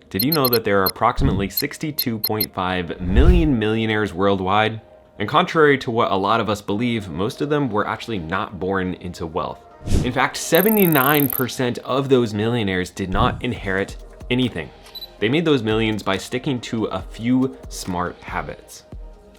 Did you know that there are approximately 62.5 million millionaires worldwide? And contrary to what a lot of us believe, most of them were actually not born into wealth. In fact, 79% of those millionaires did not inherit anything. They made those millions by sticking to a few smart habits.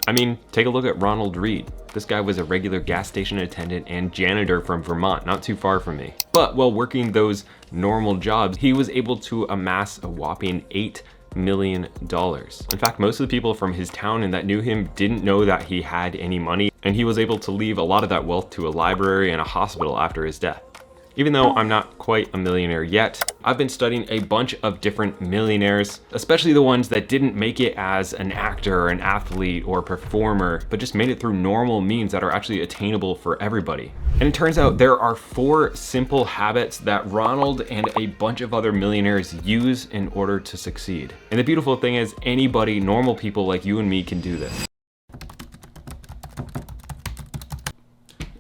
I mean, take a look at Ronald Read. This guy was a regular gas station attendant and janitor from Vermont, not too far from me. But while working those normal jobs, he was able to amass a whopping $8 million. In fact, most of the people from his town and that knew him didn't know that he had any money, and he was able to leave a lot of that wealth to a library and a hospital after his death. Even though I'm not quite a millionaire yet, I've been studying a bunch of different millionaires, especially the ones that didn't make it as an actor or an athlete or performer, but just made it through normal means that are actually attainable for everybody. And it turns out there are 4 simple habits that Ronald and a bunch of other millionaires use in order to succeed. And the beautiful thing is anybody, normal people like you and me, can do this.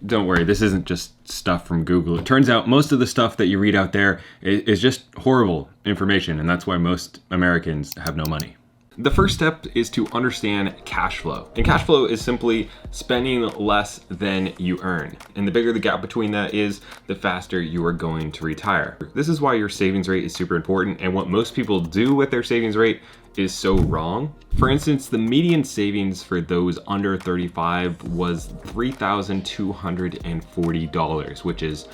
Don't worry, this isn't just stuff from Google. It turns out most of the stuff that you read out there is just horrible information, and that's why most Americans have no money. The first step is to understand cash flow. And cash flow is simply spending less than you earn. And the bigger the gap between that is, the faster you are going to retire. This is why your savings rate is super important, and what most people do with their savings rate is so wrong. For instance, the median savings for those under 35 was $3,240, which is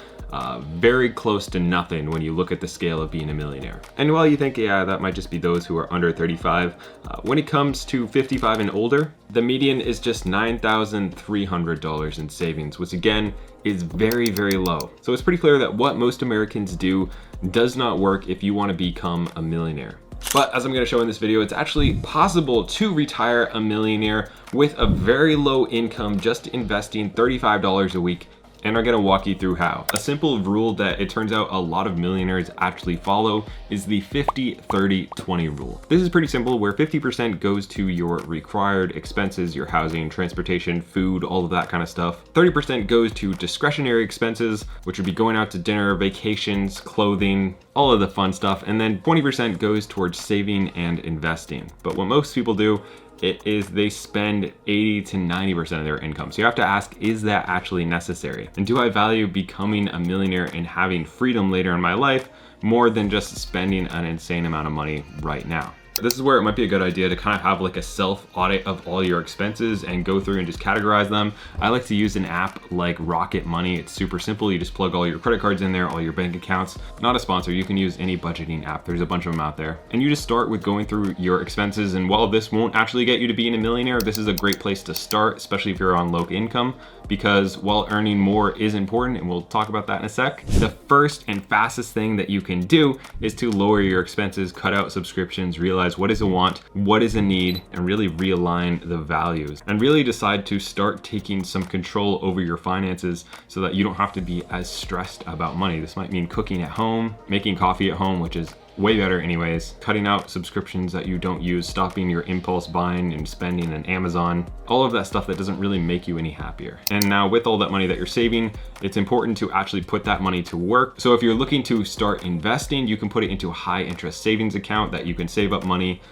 very close to nothing when you look at the scale of being a millionaire. And while you think, yeah, that might just be those who are under 35, when it comes to 55 and older, the median is just $9,300 in savings, which again is very, very low. So it's pretty clear that what most Americans do does not work if you want to become a millionaire. But as I'm going to show in this video, it's actually possible to retire a millionaire with a very low income, just investing $35 a week. And I'm going to walk you through how. A simple rule that it turns out a lot of millionaires actually follow is the 50-30-20 rule. This is pretty simple, where 50% goes to your required expenses, your housing, transportation, food, all of that kind of stuff. 30% goes to discretionary expenses, which would be going out to dinner, vacations, clothing, all of the fun stuff. And then 20% goes towards saving and investing. But what most people do is they spend 80 to 90% of their income. So you have to ask, is that actually necessary? And do I value becoming a millionaire and having freedom later in my life more than just spending an insane amount of money right now? This is where it might be a good idea to kind of have like a self audit of all your expenses and go through and just categorize them. I like to use an app like Rocket Money. It's super simple. You just plug all your credit cards in there, all your bank accounts. Not a sponsor. You can use any budgeting app. There's a bunch of them out there. And you just start with going through your expenses. And while this won't actually get you to being a millionaire, this is a great place to start, especially if you're on low income, because while earning more is important, and we'll talk about that in a sec, the first and fastest thing that you can do is to lower your expenses, cut out subscriptions, realize what is a want, what is a need, and really realign the values. And really decide to start taking some control over your finances so that you don't have to be as stressed about money. This might mean cooking at home, making coffee at home, which is way better anyways, cutting out subscriptions that you don't use, stopping your impulse buying and spending on Amazon, all of that stuff that doesn't really make you any happier. And now with all that money that you're saving, it's important to actually put that money to work. So if you're looking to start investing, you can put it into a high interest savings account that you can save up money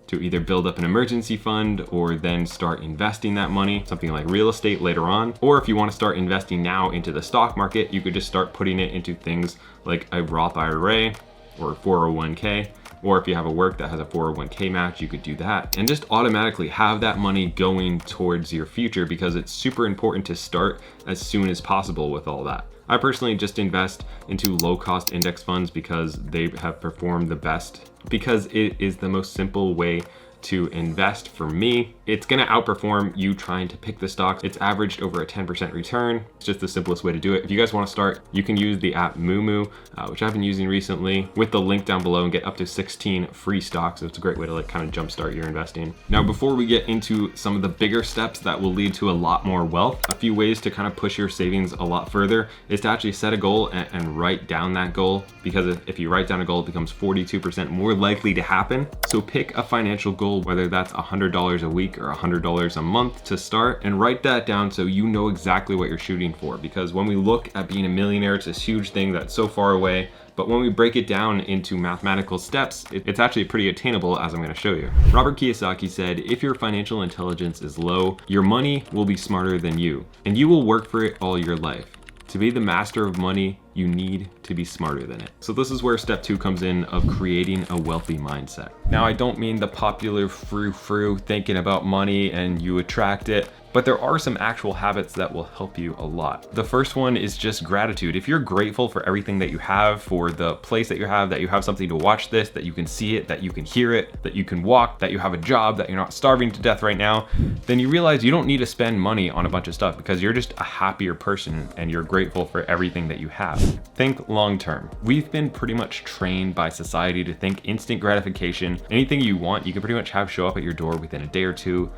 to either build up an emergency fund or then start investing that money, something like real estate later on. Or if you want to start investing now into the stock market, you could just start putting it into things like a Roth IRA or 401k, or if you have a work that has a 401k match, you could do that and just automatically have that money going towards your future, because it's super important to start as soon as possible with all that. I personally just invest into low cost index funds because they have performed the best, because it is the most simple way to invest for me. It's gonna outperform you trying to pick the stocks. It's averaged over a 10% return. It's just the simplest way to do it. If you guys wanna start, you can use the app Moomoo, which I've been using recently, with the link down below, and get up to 16 free stocks. So it's a great way to like kind of jumpstart your investing. Now, before we get into some of the bigger steps that will lead to a lot more wealth, a few ways to kind of push your savings a lot further is to actually set a goal and write down that goal, because if you write down a goal, it becomes 42% more likely to happen. So pick a financial goal, whether that's $100 a week or $100 a month to start, and write that down so you know exactly what you're shooting for. Because when we look at being a millionaire, it's this huge thing that's so far away but when we break it down into mathematical steps, it's actually pretty attainable, as I'm going to show you. Robert Kiyosaki said, if your financial intelligence is low, your money will be smarter than you, and you will work for it all your life. To be the master of money, you need to be smarter than it. So this is where step 2 comes in, of creating a wealthy mindset. Now, I don't mean the popular frou-frou thinking about money and you attract it, but there are some actual habits that will help you a lot. The first one is just gratitude. If you're grateful for everything that you have, for the place that you have something to watch this, that you can see it, that you can hear it, that you can walk, that you have a job, that you're not starving to death right now, then you realize you don't need to spend money on a bunch of stuff because you're just a happier person and you're grateful for everything that you have. Think long term. We've been pretty much trained by society to think instant gratification. Anything you want, you can pretty much have show up at your door within a day or two.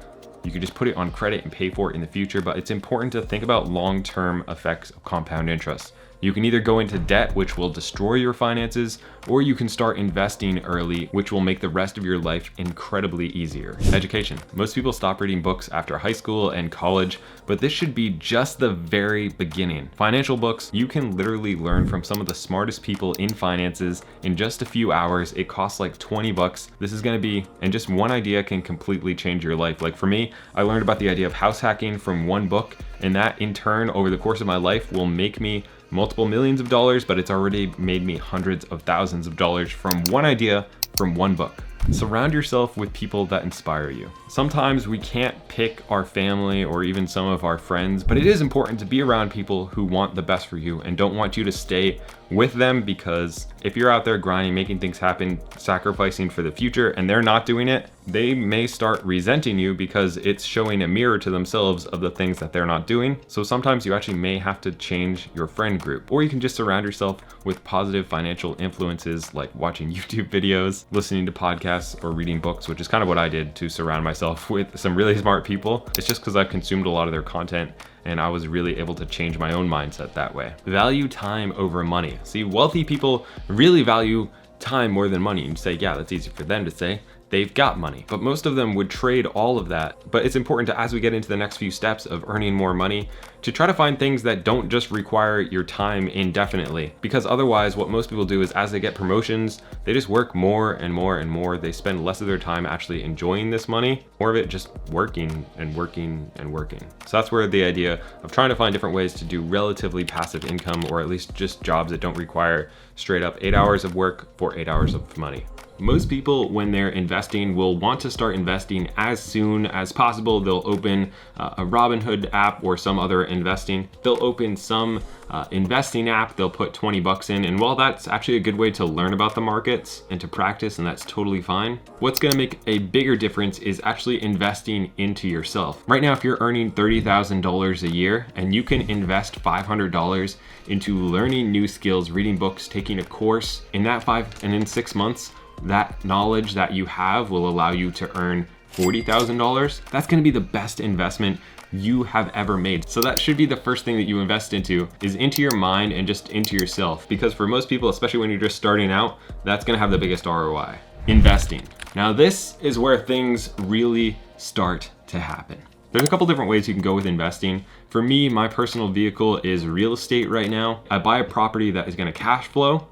You can just put it on credit and pay for it in the future, but it's important to think about long-term effects of compound interest. You can either go into debt, which will destroy your finances, or you can start investing early, which will make the rest of your life incredibly easier. Education. Most people stop reading books after high school and college, but this should be just the very beginning. Financial books, you can literally learn from some of the smartest people in finances in just a few hours. It costs like 20 bucks. This is gonna be, and just one idea can completely change your life. Like for me, I learned about the idea of house hacking from one book, and that in turn, over the course of my life, will make me multiple millions of dollars, but it's already made me hundreds of thousands of dollars from one idea, from one book. Surround yourself with people that inspire you. Sometimes we can't pick our family or even some of our friends, but it is important to be around people who want the best for you and don't want you to stay with them, because if you're out there grinding, making things happen, sacrificing for the future, and they're not doing it, they may start resenting you because it's showing a mirror to themselves of the things that they're not doing. So sometimes you actually may have to change your friend group, or you can just surround yourself with positive financial influences like watching YouTube videos, listening to podcasts, or reading books, which is kind of what I did to surround myself with some really smart people. It's just because I've consumed a lot of their content and I was really able to change my own mindset that way. Value time over money. See, wealthy people really value time more than money. You say, yeah, that's easy for them to say. They've got money, but most of them would trade all of that. But it's important to, as we get into the next few steps of earning more money, to try to find things that don't just require your time indefinitely. Because otherwise, what most people do is as they get promotions, they just work more and more and more. They spend less of their time actually enjoying this money, more of it just working and working and working. So that's where the idea of trying to find different ways to do relatively passive income, or at least just jobs that don't require straight up 8 hours of work for 8 hours of money. Most people, when they're investing, will want to start investing as soon as possible. They'll open a Robinhood app or some other investing. They'll open some investing app. They'll put 20 bucks in. And while that's actually a good way to learn about the markets and to practice, and that's totally fine, what's going to make a bigger difference is actually investing into yourself. Right now, if you're earning $30,000 a year and you can invest $500 into learning new skills, reading books, taking a course, in 6 months, that knowledge that you have will allow you to earn $40,000. That's going to be the best investment you have ever made. So that should be the first thing that you invest into, is into your mind and just into yourself. Because for most people, especially when you're just starting out, that's going to have the biggest ROI. Investing. Now this is where things really start to happen. There's a couple different ways you can go with investing. For me, my personal vehicle is real estate right now. I buy a property that is going to cash flow.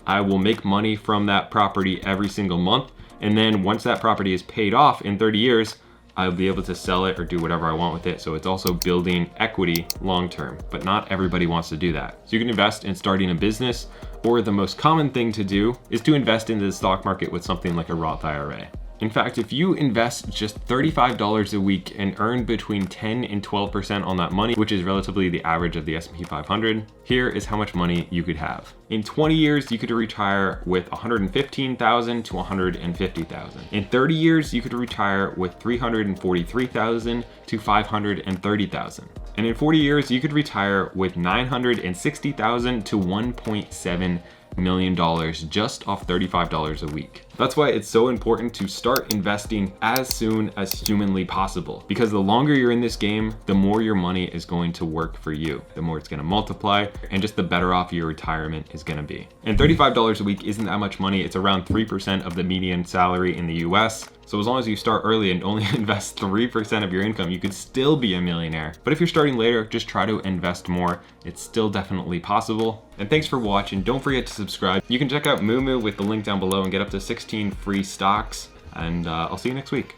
I will make money from that property every single month. And then once that property is paid off in 30 years, I'll be able to sell it or do whatever I want with it. So it's also building equity long-term, but not everybody wants to do that. So you can invest in starting a business, or the most common thing to do is to invest into the stock market with something like a Roth IRA. In fact, if you invest just $35 a week and earn between 10 and 12% on that money, which is relatively the average of the S&P 500, here is how much money you could have. In 20 years, you could retire with $115,000 to $150,000. In 30 years, you could retire with $343,000 to $530,000. And in 40 years, you could retire with $960,000 to $1.7 million just off $35 a week. That's why it's so important to start investing as soon as humanly possible, because the longer you're in this game, the more your money is going to work for you, the more it's going to multiply, and just the better off your retirement is going to be. And $35 a week isn't that much money. It's around 3% of the median salary in the US. So as long as you start early and only invest 3% of your income, you could still be a millionaire. But if you're starting later, just try to invest more. It's still definitely possible. And thanks for watching. Don't forget to subscribe. You can check out Moomoo with the link down below and get up to 16 free stocks. And I'll see you next week.